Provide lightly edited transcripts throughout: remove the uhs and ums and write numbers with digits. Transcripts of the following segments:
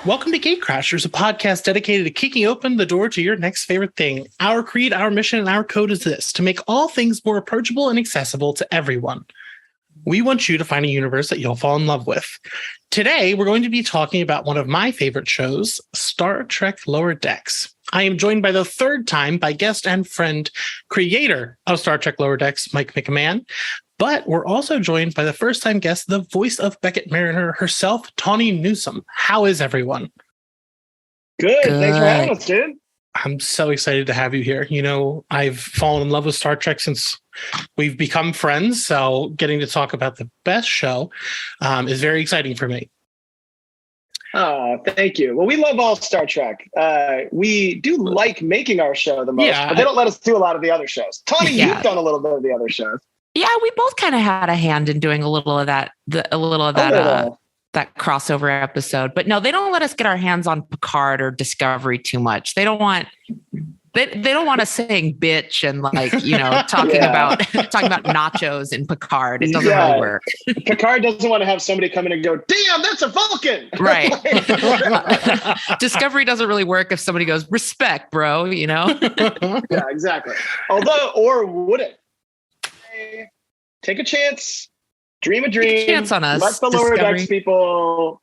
Welcome to Gatecrashers, a podcast dedicated to kicking open the door to your next favorite thing. Our creed, our mission, and our code is this: to make all things more approachable and accessible to everyone. We want you to find a universe that you'll fall in love with. Today, we're going to be talking about one of my favorite shows, Star Trek Lower Decks. I am joined by the third time by guest and friend, creator of Star Trek Lower Decks, Mike McMahan. But we're also joined by the first-time guest, the voice of Beckett Mariner herself, Tawny Newsome. How is everyone? Good. Thanks for having us, dude. I'm so excited to have you here. You know, I've fallen in love with Star Trek since we've become friends, so getting to talk about the best show is very exciting for me. Oh, thank you. Well, we love all Star Trek. We do like making our show the most, but they don't let us do a lot of the other shows. Tawny, you've done a little bit of the other shows. Yeah, we both kind of had a hand in doing a little of that crossover episode. But no, they don't let us get our hands on Picard or Discovery too much. They don't want us saying bitch and talking about nachos in Picard. It doesn't really work. Picard doesn't want to have somebody come in and go, "Damn, that's a Vulcan." Right. Discovery doesn't really work if somebody goes, "Respect, bro," Yeah, exactly. Or would it? Take a chance, dream a dream. Take a chance on us. Let the Lower Decks people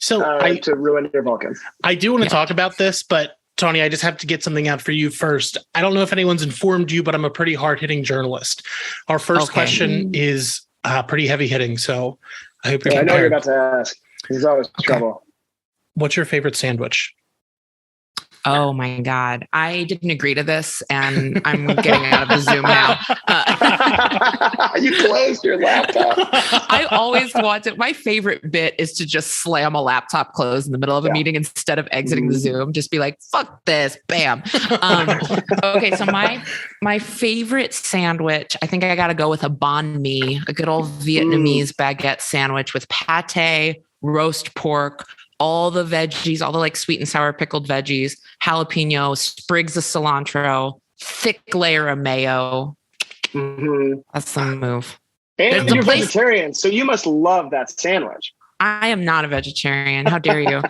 to ruin your Vulcans. I do want to talk about this, but Tawny, I just have to get something out for you first. I don't know if anyone's informed you, but I'm a pretty hard-hitting journalist. Our first question is pretty heavy-hitting, so I hope you're prepared. I know you're about to ask. There's always trouble. What's your favorite sandwich? Oh my God. I didn't agree to this and I'm getting out of the Zoom now. You closed your laptop. I always wanted, my favorite bit is to just slam a laptop close in the middle of a meeting instead of exiting the Zoom. Just be like, fuck this, bam. Okay, so my favorite sandwich, I think I got to go with a banh mi, a good old Vietnamese baguette sandwich with pate, roast pork, all the veggies, all the sweet and sour pickled veggies, jalapeno, sprigs of cilantro, thick layer of mayo. Mm-hmm. That's the move. And you're vegetarian, so you must love that sandwich. I am not a vegetarian. How dare you?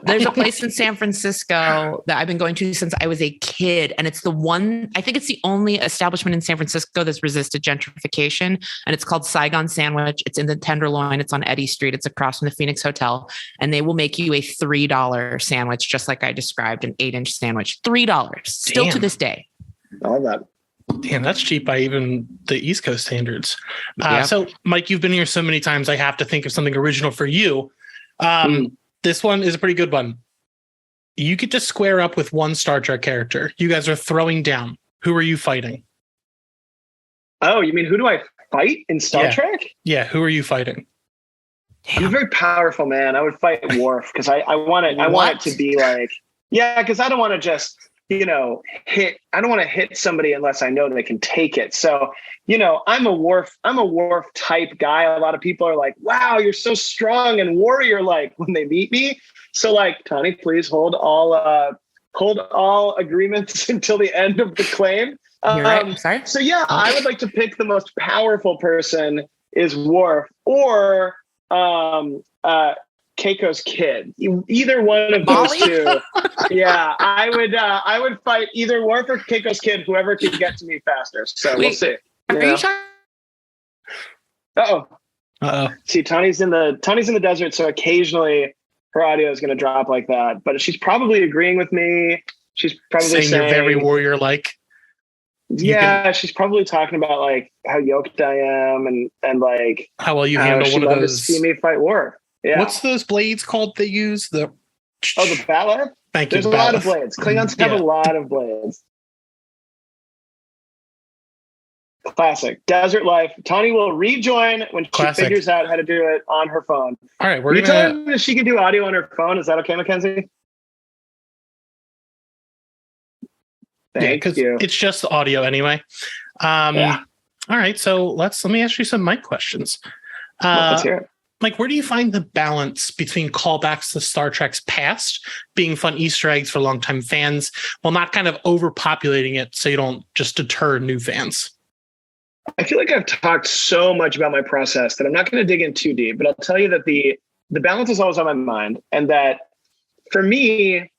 There's a place in San Francisco that I've been going to since I was a kid. And it's I think it's the only establishment in San Francisco that's resisted gentrification. And it's called Saigon Sandwich. It's in the Tenderloin. It's on Eddy Street. It's across from the Phoenix Hotel. And they will make you a $3 sandwich, just like I described, an 8-inch sandwich. $3. Still to this day. I love that. Damn, that's cheap by even the East Coast standards. So, Mike, you've been here so many times, I have to think of something original for you. This one is a pretty good one. You get to square up with one Star Trek character. You guys are throwing down. Who are you fighting? Oh, you mean who do I fight in Star Trek? Yeah, who are you fighting? Damn. I'm very powerful, man. I would fight Worf because I want it to be because I don't want to just I don't want to hit somebody unless I know they can take it. So, I'm a Worf type guy. A lot of people are like, wow, you're so strong and warrior like when they meet me. So Tawny, please hold all agreements until the end of the claim. You're right. Sorry. So I would like to pick the most powerful person is Worf or Keiko's kid. Either one of those two. Yeah, I would fight either Worf or Keiko's kid, whoever can get to me faster. So we'll see. Are you sure? Uh-oh. See, Tawny's in the desert, so occasionally her audio is going to drop like that. But she's probably agreeing with me. She's probably saying you're very warrior-like. Yeah, she's probably talking about how yoked I am and how well you handle one of those. To see me fight Worf. Yeah. What's those blades called they use? The bat'leth? Thank you. There's a lot of blades. Klingons have a lot of blades. Classic. Desert life. Tawny will rejoin when she figures out how to do it on her phone. All right. We're telling her that she can do audio on her phone. Is that okay, Mackenzie? Thank you. It's just the audio anyway. All right. So let me ask you some Mike questions. Let's hear it. Like, where do you find the balance between callbacks to Star Trek's past, being fun Easter eggs for longtime fans, while not kind of overpopulating it so you don't just deter new fans? I feel like I've talked so much about my process that I'm not going to dig in too deep, but I'll tell you that the the balance is always on my mind. And that for me,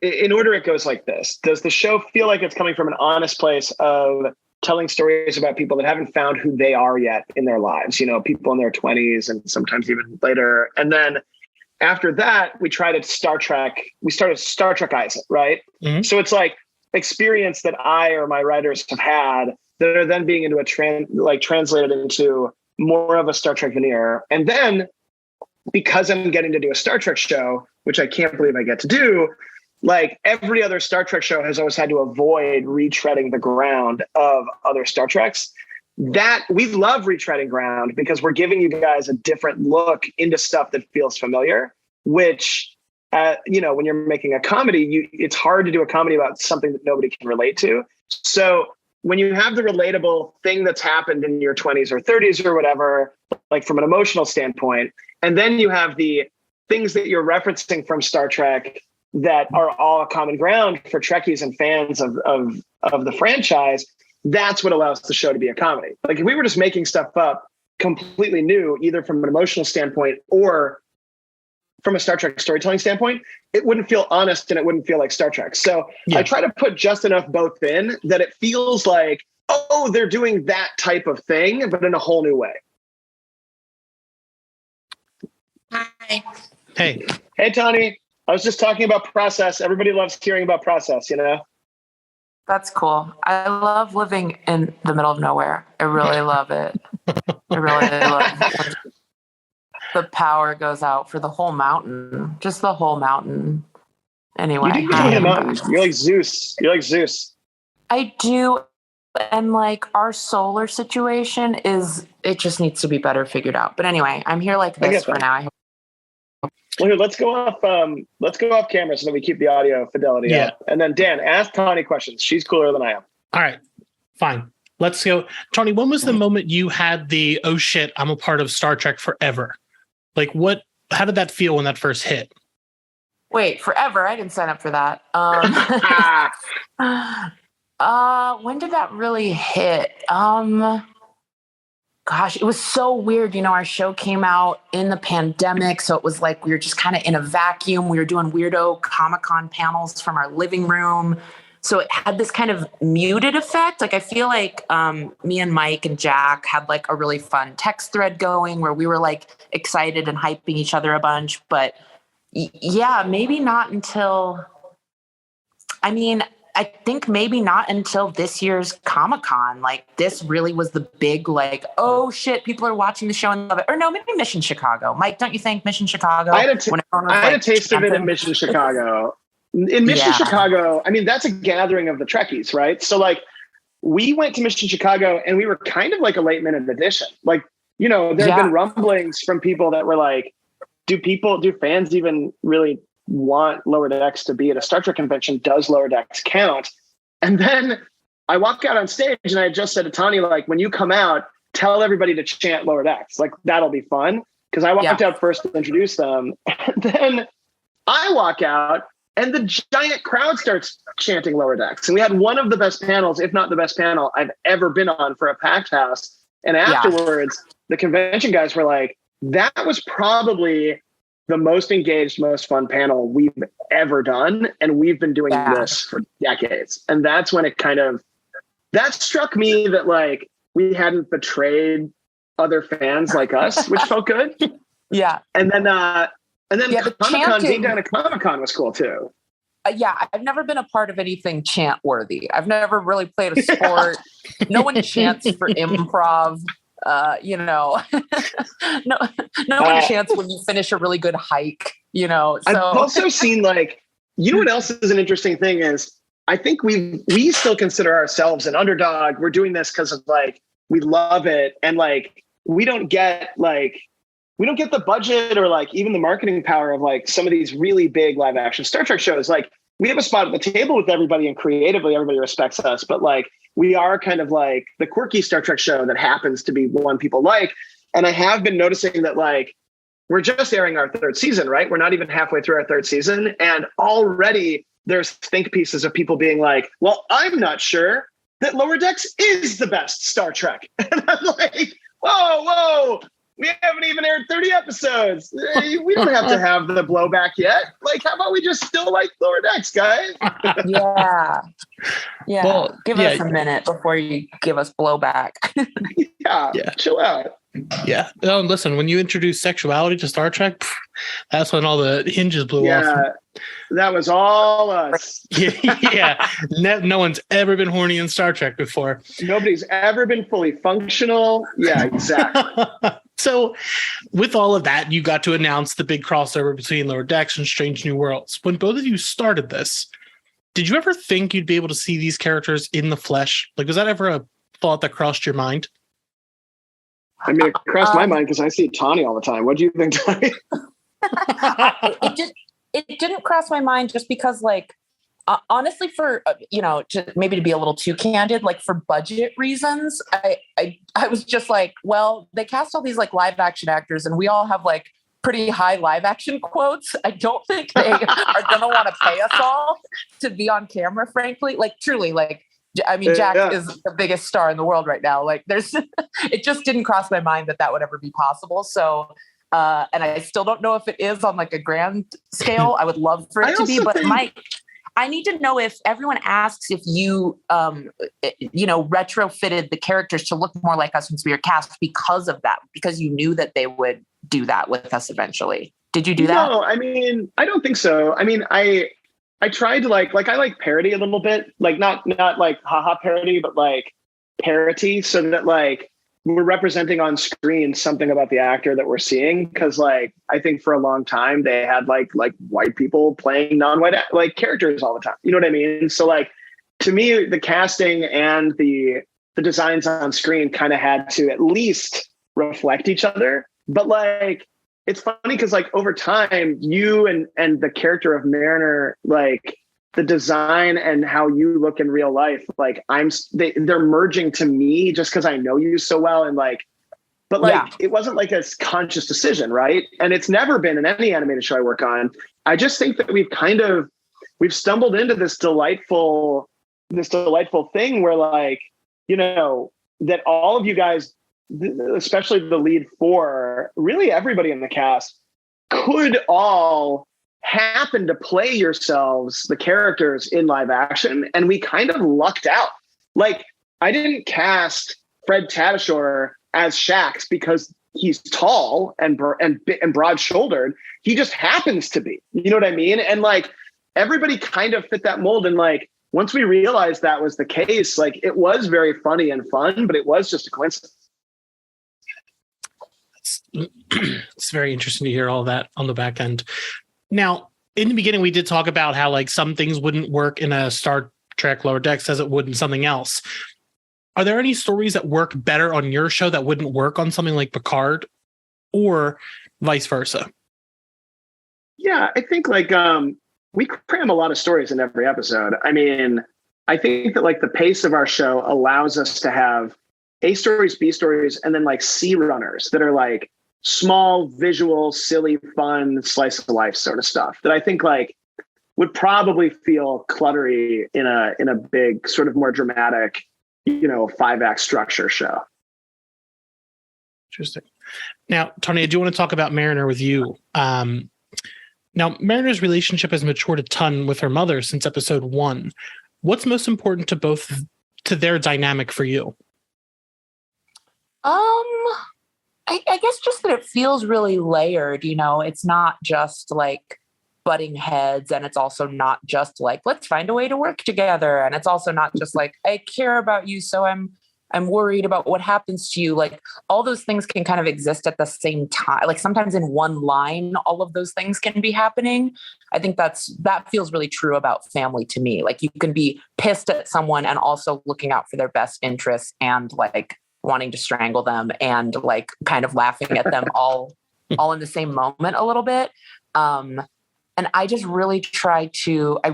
in order, it goes like this. Does the show feel like it's coming from an honest place of telling stories about people that haven't found who they are yet in their lives, people in their 20s and sometimes even later. And then after that, we started Star Trek-ize it, right? Mm-hmm. So it's like experience that I or my writers have had that are then being translated into more of a Star Trek veneer. And then because I'm getting to do a Star Trek show, which I can't believe I get to do, like every other Star Trek show has always had to avoid retreading the ground of other Star Treks. That we love retreading ground because we're giving you guys a different look into stuff that feels familiar, which, when you're making a comedy, it's hard to do a comedy about something that nobody can relate to. So when you have the relatable thing that's happened in your 20s or 30s or whatever, like from an emotional standpoint, and then you have the things that you're referencing from Star Trek that are all common ground for Trekkies and fans of the franchise, that's what allows the show to be a comedy. Like if we were just making stuff up completely new, either from an emotional standpoint or from a Star Trek storytelling standpoint, it wouldn't feel honest and it wouldn't feel like Star Trek. So I try to put just enough both in that it feels like, oh, they're doing that type of thing, but in a whole new way. Hi. Hey. Hey, Tawny. I was just talking about process. Everybody loves hearing about process, That's cool. I love living in the middle of nowhere. I really love it. I really love it. The power goes out for the whole mountain, just the whole mountain. Anyway. You do live in the mountain. You're like Zeus. I do. And like our solar situation it just needs to be better figured out. But anyway, I'm here like this for now. Well, here, let's go off camera so that we keep the audio fidelity up. And then Dan, ask Tawny questions. She's cooler than I am. All right, fine. Let's go. Tawny, when was the moment you had the, oh shit, I'm a part of Star Trek forever? Like how did that feel when that first hit? Wait, forever? I didn't sign up for that. When did that really hit? Gosh, it was so weird. Our show came out in the pandemic. So it was like we were just kind of in a vacuum. We were doing weirdo Comic-Con panels from our living room. So it had this kind of muted effect. Like I feel like me and Mike and Jack had like a really fun text thread going where we were like excited and hyping each other a bunch. But yeah, maybe not until, I think maybe not until this year's Comic-Con. Like this really was the big like, oh shit, people are watching the show and love it. Or no, maybe Mission Chicago. Mike, don't you think Mission Chicago? I had a taste of it at Mission Chicago. In Mission Chicago, that's a gathering of the Trekkies, right? So like we went to Mission Chicago and we were kind of like a late minute addition. Like, there have been rumblings from people that were like, do fans even really want Lower Decks to be at a Star Trek convention? Does Lower Decks count? And then I walk out on stage and I just said to Tawny, like, when you come out, tell everybody to chant Lower Decks. Like, that'll be fun. Because I walked out first to introduce them. And then I walk out and the giant crowd starts chanting Lower Decks. And we had one of the best panels, if not the best panel I've ever been on for a packed house. And afterwards, the convention guys were like, that was probably the most engaged, most fun panel we've ever done. And we've been doing this for decades. And that's when that struck me that like we hadn't betrayed other fans like us, which felt good. Yeah. And then Comic-Con, being down at Comic-Con was cool too. I've never been a part of anything chant worthy. I've never really played a sport. No one chants for improv. No one chants when you finish a really good hike, So. I've also seen like, what else is an interesting thing is I think we still consider ourselves an underdog. We're doing this because of like, we love it. And like, we don't get the budget or like even the marketing power of like some of these really big live action Star Trek shows. Like we have a spot at the table with everybody and creatively everybody respects us, but like, we are kind of like the quirky Star Trek show that happens to be one people like. And I have been noticing that like, we're just airing our third season, right? We're not even halfway through our third season. And already there's think pieces of people being like, well, I'm not sure that Lower Decks is the best Star Trek. And I'm like, whoa, We haven't even aired 30 episodes. We don't have to have the blowback yet. Like, how about we just still like Lower Decks, guys? Yeah. Well, give us a minute before you give us blowback. Yeah. Chill out. Yeah. Oh, listen, when you introduce sexuality to Star Trek, that's when all the hinges blew off. That was all us. Yeah. No one's ever been horny in Star Trek before. Nobody's ever been fully functional. Yeah, exactly. So with all of that, you got to announce the big crossover between Lower Decks and Strange New Worlds. When both of you started this, did you ever think you'd be able to see these characters in the flesh? Like, was that ever a thought that crossed your mind? I mean, it crossed my mind because I see Tawny all the time. What do you think, Tawny? It didn't cross my mind just because, like, honestly, for maybe to be a little too candid, like for budget reasons, I was just like, well, they cast all these like live action actors, and we all have like pretty high live action quotes. I don't think they are going to want to pay us all to be on camera, frankly. Like, truly, like. I mean, Jack is the biggest star in the world right now. Like, it just didn't cross my mind that would ever be possible. So, and I still don't know if it is on like a grand scale. I would love for it to be, but Mike, I need to know if everyone asks if you, retrofitted the characters to look more like us since we were cast because of that, because you knew that they would do that with us eventually. Did you do that? No, I mean, I don't think so. I mean, I tried to like I like parody a little bit, like not like haha parody, but like parody, so that like we're representing on screen something about the actor that we're seeing. Because like I think for a long time they had like white people playing non-white like characters all the time. You know what I mean? So like to me, the casting and the designs on screen kind of had to at least reflect each other. But like, it's funny because like over time, you and the character of Mariner, like the design and how you look in real life, like they're merging to me just because I know you so well. And like, but like, It wasn't like a conscious decision. Right. And it's never been in any animated show I work on. I just think that we've stumbled into this delightful thing where like, that all of you guys, especially the lead four, really everybody in the cast, could all happen to play yourselves, the characters, in live action. And we kind of lucked out. Like, I didn't cast Fred Tatasciore as Shax because he's tall and broad shouldered. He just happens to be, you know what I mean? And like, everybody kind of fit that mold. And like, once we realized that was the case, like, it was very funny and fun, but it was just a coincidence. It's very interesting to hear all that on the back end. Now, in the beginning, we did talk about how like some things wouldn't work in a Star Trek Lower Decks as it would in something else. Are there any stories that work better on your show that wouldn't work on something like Picard, or vice versa? Yeah, I think like we cram a lot of stories in every episode. I mean, I think that like the pace of our show allows us to have A stories, B stories, and then like C runners that are like small, visual, silly, fun, slice of life sort of stuff that I think like would probably feel cluttery in a big sort of more dramatic, 5-act structure show. Interesting. Now, Tawny, I do want to talk about Mariner with you. Now, Mariner's relationship has matured a ton with her mother since episode 1. What's most important to their dynamic for you? I guess just that it feels really layered, it's not just like butting heads, and it's also not just like, let's find a way to work together. And it's also not just like, I care about you, so I'm worried about what happens to you. Like, all those things can kind of exist at the same time. Like, sometimes in one line, all of those things can be happening. I think that feels really true about family to me. Like, you can be pissed at someone and also looking out for their best interests and like wanting to strangle them and like kind of laughing at them all in the same moment a little bit. And I just really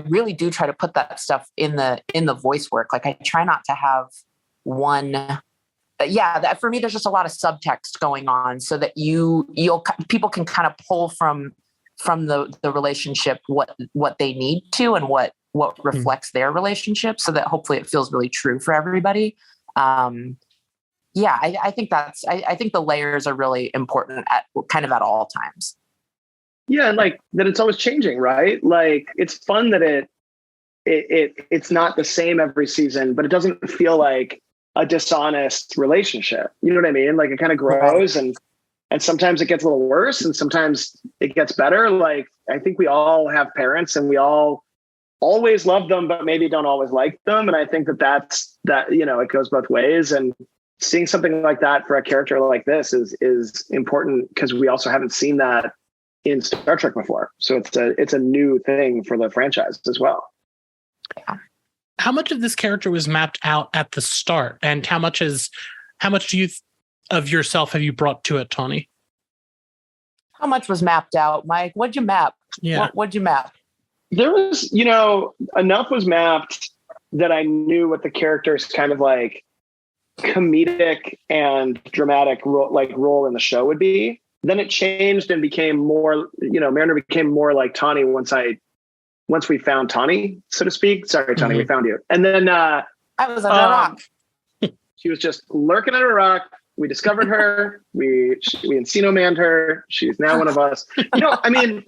really do try to put that stuff in the voice work. Like, I try not to have one. That for me, there's just a lot of subtext going on so that people can kind of pull from the relationship what they need to and what reflects their relationship, so that hopefully it feels really true for everybody. Yeah, I think I think the layers are really important at all times. Yeah, and like that it's always changing, right? Like it's fun that it's not the same every season, but it doesn't feel like a dishonest relationship. You know what I mean? Like it kind of grows and sometimes it gets a little worse and sometimes it gets better. Like I think we all have parents and we all always love them, but maybe don't always like them. And I think that's it goes both ways. And seeing something like that for a character like this is important because we also haven't seen that in Star Trek before. So it's a new thing for the franchise as well. Yeah. How much of this character was mapped out at the start, and how much do you of yourself have you brought to it, Tawny? How much was mapped out, Mike? What'd you map? Yeah. What'd you map? There was, enough was mapped that I knew what the character's kind of like comedic and dramatic role in the show would be. Then it changed and became more, Mariner became more like Tawny once we found Tawny, so to speak. Sorry, Tawny, Mm-hmm. we found you. And then I was under a rock. She was just lurking under a rock. We discovered her. We Encino manned her. She's now one of us. I mean,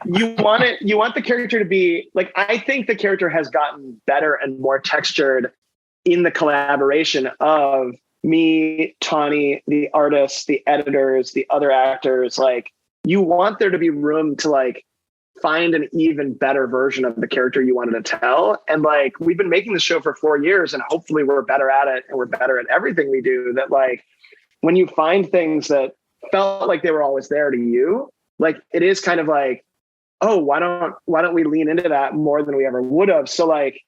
you want the character to be like, I think the character has gotten better and more textured in the collaboration of me, Tawny, the artists, the editors, the other actors. Like you want there to be room to like find an even better version of the character you wanted to tell. And like, we've been making the show for 4 years and hopefully we're better at it and we're better at everything we do. That like, when you find things that felt like they were always there to you, like it is kind of like, oh, why don't we lean into that more than we ever would have? So like,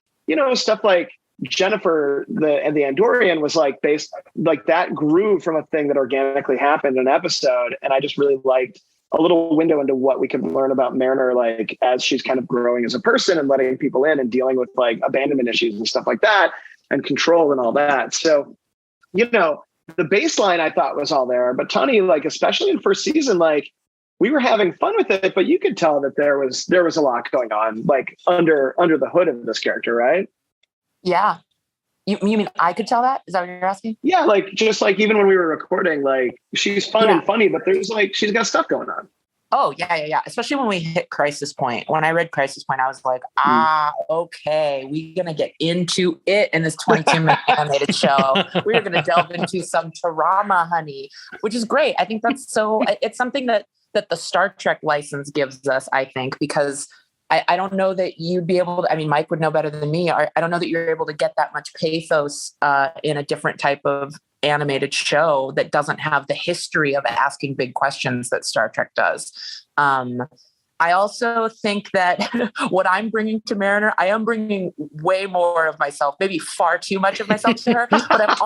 stuff like Jennifer, the Andorian was like based like that grew from a thing that organically happened in an episode. And I just really liked a little window into what we could learn about Mariner, like as she's kind of growing as a person and letting people in and dealing with like abandonment issues and stuff like that and control and all that. So, the baseline I thought was all there, but Tawny, like, especially in first season, like we were having fun with it, but you could tell that there was a lot going on like under the hood of this character. Right. Yeah. You mean I could tell that? Is that what you're asking? Yeah. Like, just like even when we were recording, like she's fun and funny, but there's like, she's got stuff going on. Oh yeah. Especially when we hit Crisis Point. When I read Crisis Point, I was like, okay, we're going to get into it in this 22-minute animated show. We're going to delve into some drama, honey, which is great. I think it's something that the Star Trek license gives us, I think, because I don't know that you'd be able to, I mean, Mike would know better than me. I don't know that you're able to get that much pathos in a different type of animated show that doesn't have the history of asking big questions that Star Trek does. I also think that what I'm bringing to Mariner, I am bringing way more of myself, maybe far too much of myself to her, but I'm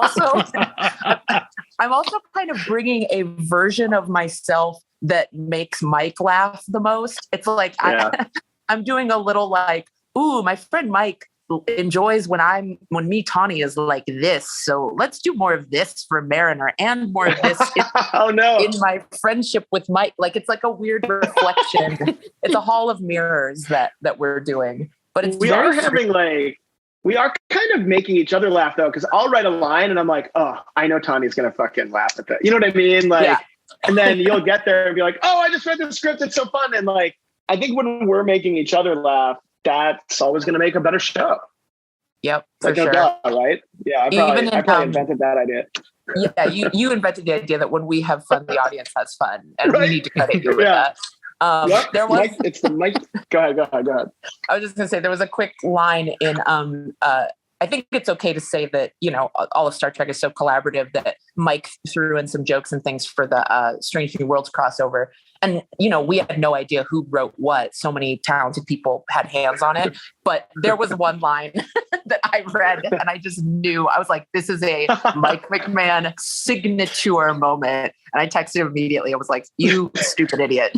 also kind of bringing a version of myself that makes Mike laugh the most. It's like, I'm doing a little like, ooh, my friend Mike enjoys when me, Tawny, is like this. So let's do more of this for Mariner and more of this in my friendship with Mike. Like, it's like a weird reflection. It's a hall of mirrors that we're doing. But we are kind of making each other laugh though, because I'll write a line and I'm like, oh, I know Tawny's gonna fucking laugh at that. You know what I mean? Like, and then you'll get there and be like, oh, I just read the script. It's so fun. And like, I think when we're making each other laugh, that's always going to make a better show. Yep, for sure. Right? Yeah, I probably invented that idea. Yeah, you invented the idea that when we have fun, the audience has fun, and we need to credit you with that. There was Mike, it's the Mike. Go ahead. I was just going to say there was a quick line in I think it's okay to say that, all of Star Trek is so collaborative that Mike threw in some jokes and things for the Strange New Worlds crossover. And, we had no idea who wrote what. So many talented people had hands on it. But there was one line that I read and I just knew. I was like, this is a Mike McMahan signature moment. And I texted him immediately. I was like, you stupid idiot.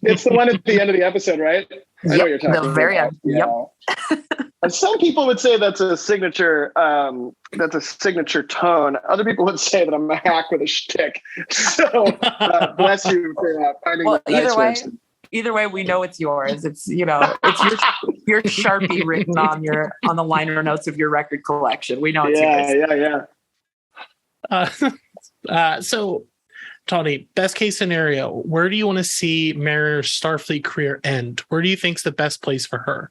It's the one at the end of the episode, right? I know what you're talking the very about. end. Yeah. Yep. And some people would say that's a signature. That's a signature tone. Other people would say that I'm a hack with a shtick. So bless you for finding the nice words. Either way, we know it's yours. It's it's your Sharpie written on the liner notes of your record collection. We know it's yours. Yeah. Uh, so, Tawny, best case scenario, where do you want to see Mariner's Starfleet career end? Where do you think's the best place for her?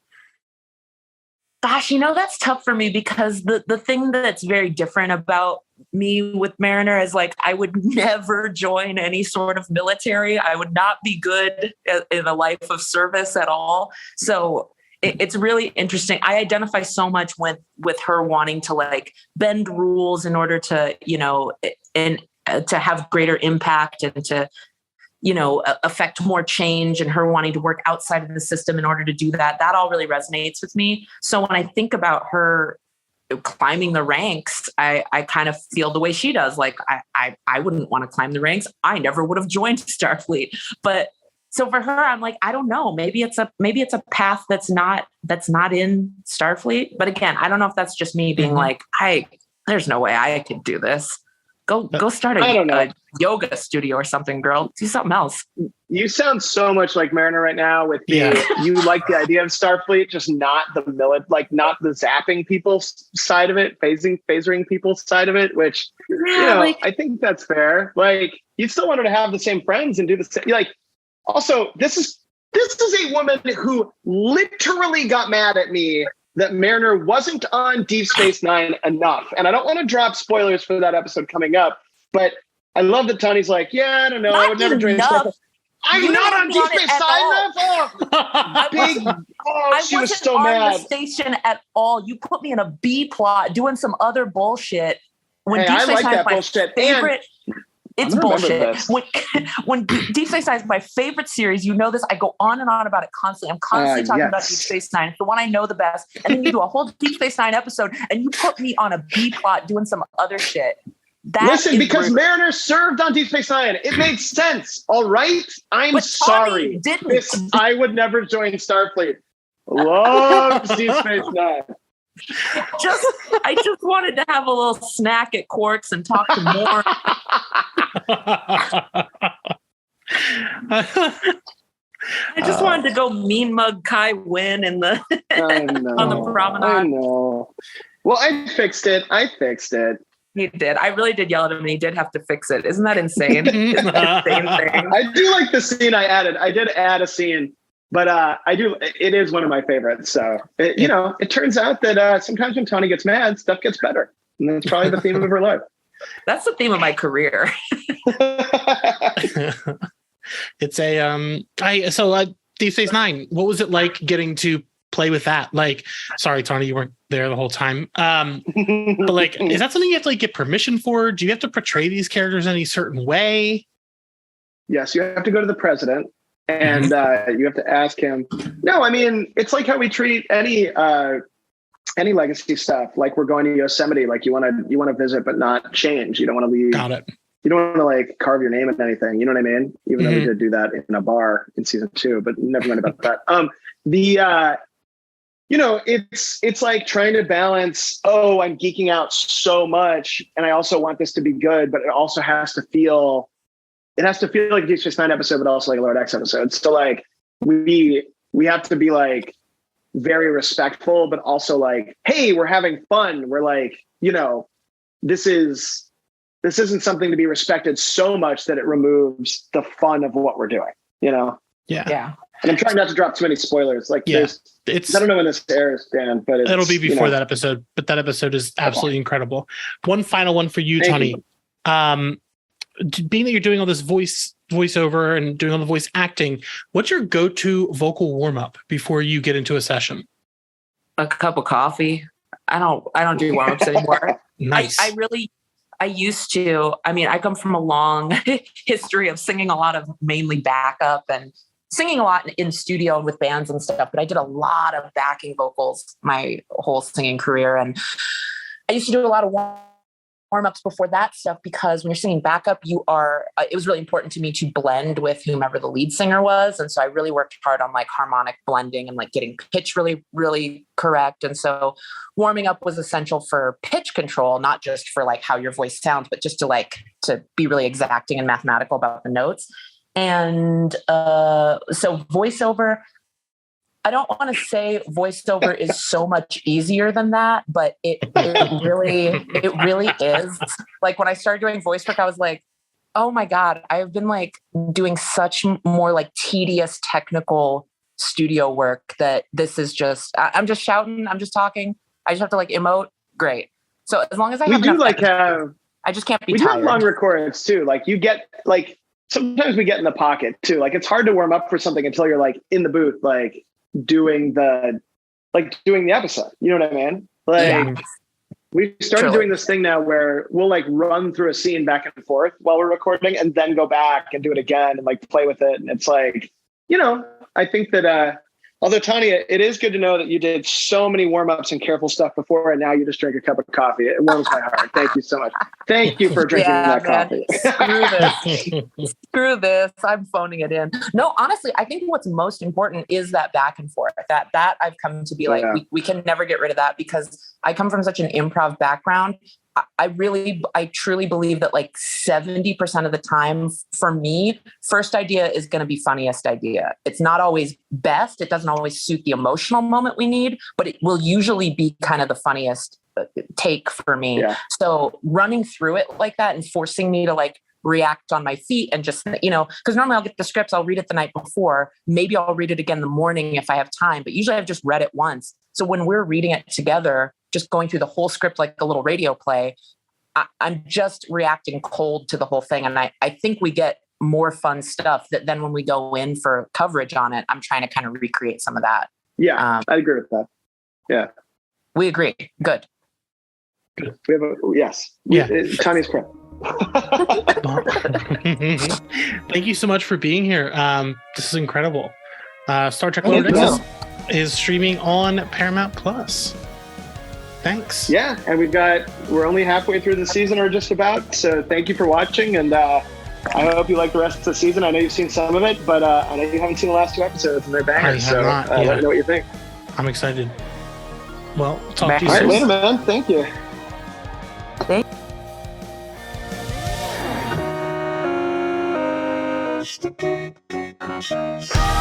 Gosh, that's tough for me because the thing that's very different about me with Mariner is like, I would never join any sort of military. I would not be good in a life of service at all. So it's really interesting. I identify so much with her wanting to like bend rules in order to, and to have greater impact and to, affect more change, and her wanting to work outside of the system in order to do that. That all really resonates with me. So when I think about her climbing the ranks, I kind of feel the way she does. Like I wouldn't want to climb the ranks. I never would have joined Starfleet. But so for her, I'm like, I don't know. Maybe it's a path that's not in Starfleet. But again, I don't know if that's just me being like, there's no way I could do this. Go start a yoga studio or something, girl. Do something else. You sound so much like Mariner right now with you like the idea of Starfleet, just not the not the zapping people side of it, phasering people side of it, which, I think that's fair. Like, you still want her to have the same friends and do the same, like, also, this is a woman who literally got mad at me that Mariner wasn't on Deep Space Nine enough. And I don't want to drop spoilers for that episode coming up, but I love that Tawny's like, I don't know. I would never join Starfleet. I'm not on Deep Space Nine enough. She was so mad. I wasn't on the station at all. You put me in a B plot doing some other bullshit. When Deep Space Nine is my favorite. It's bullshit. When Deep Space Nine is my favorite series, this. I go on and on about it constantly. I'm constantly talking about Deep Space Nine. It's the one I know the best. And then you do a whole Deep Space Nine episode, and you put me on a B plot doing some other shit. Listen, because Mariner served on Deep Space Nine. It made sense. All right? I'm sorry. I would never join Starfleet. Love Deep Space Nine. I just wanted to have a little snack at Quark's and talk to more. I just wanted to go mean mug Kai Wynn on the promenade. I know. Well, I fixed it. He did. I really did yell at him, and he did have to fix it. Isn't that insane? Isn't that insane thing? I do like the scene I added. I did add a scene. But it is one of my favorites. So, it turns out that sometimes when Tawny gets mad, stuff gets better. And that's probably the theme of her life. That's the theme of my career. It's Deep Space Nine. What was it like getting to play with that? Like, sorry, Tawny, you weren't there the whole time. But like, is that something you have to get permission for? Do you have to portray these characters in any certain way? Yes, you have to go to the president. And you have to ask him. No, I mean, it's like how we treat any legacy stuff. Like, we're going to Yosemite. Like, you want to visit, but not change. You don't want to leave. Got it. You don't want to carve your name in anything. You know what I mean? Even though we did do that in a bar in season 2, but never mind about that. It's like trying to balance. Oh, I'm geeking out so much, and I also want this to be good, but it also has to feel. It has to feel like a Deep Space Nine episode, but also like a Lower Decks episode. So like we have to be like very respectful, but also like, hey, we're having fun. We're like, this isn't something to be respected so much that it removes the fun of what we're doing. Yeah. And I'm trying not to drop too many spoilers. Like, I don't know when this airs, Dan, but it'll be before that episode. But that episode is absolutely incredible. One final one for you, Tawny. Being that you're doing all this voiceover and doing all the voice acting, what's your go-to vocal warm-up before you get into a session? A cup of coffee. I don't do warm-ups anymore. Nice. I used to. I mean, I come from a long history of singing a lot of mainly backup and singing a lot in studio and with bands and stuff, but I did a lot of backing vocals my whole singing career. And I used to do a lot of warm-ups before that stuff, because when you're singing backup, it was really important to me to blend with whomever the lead singer was. And so I really worked hard on like harmonic blending and like getting pitch really, really correct. And so warming up was essential for pitch control, not just for like how your voice sounds, but just to be really exacting and mathematical about the notes. And so voiceover, I don't want to say voiceover is so much easier than that, but it really is. Like when I started doing voice work, I was like, oh my God, I've been like doing such more like tedious technical studio work that this is just, I'm just shouting, I'm just talking. I just have to like emote. Great. So as long as I have enough energy, I just can't be tired. We do long recordings too. Like you get like, sometimes we get in the pocket too. Like it's hard to warm up for something until you're like in the booth, like doing the episode. You know what I mean? Like we started doing this thing now where we'll like run through a scene back and forth while we're recording and then go back and do it again and like play with it. And it's like, you know, I think that, although Tawny, it is good to know that you did so many warm-ups and careful stuff before, and now you just drink a cup of coffee. It warms my heart. Thank you so much. Thank you for drinking that coffee. Screw this. I'm phoning it in. No, honestly, I think what's most important is that back and forth. That I've come to be like, we can never get rid of that because I come from such an improv background. I truly believe that like 70% of the time for me, first idea is going to be funniest idea. It's not always best. It doesn't always suit the emotional moment we need, but it will usually be kind of the funniest take for me. Yeah. So running through it like that and forcing me to like react on my feet and just, you know, because normally I'll get the scripts, I'll read it the night before. Maybe I'll read it again in the morning if I have time, but usually I've just read it once. So when we're reading it together, just going through the whole script like a little radio play, I'm just reacting cold to the whole thing. And I think we get more fun stuff that then when we go in for coverage on it, I'm trying to kind of recreate some of that. Yeah, I agree with that. Yeah. We agree. Good. We have yes. Yeah. Tawny's correct. Thank you so much for being here. This is incredible. Star Trek Lower Decks is streaming on Paramount Plus. Thanks. Yeah, and we're only halfway through the season or just about. So thank you for watching, and I hope you like the rest of the season. I know you've seen some of it, but I know you haven't seen the last 2 episodes, and they're bangers. So let me know what you think. I'm excited. Well, talk to you soon. All right, later, man. Thank you. Thank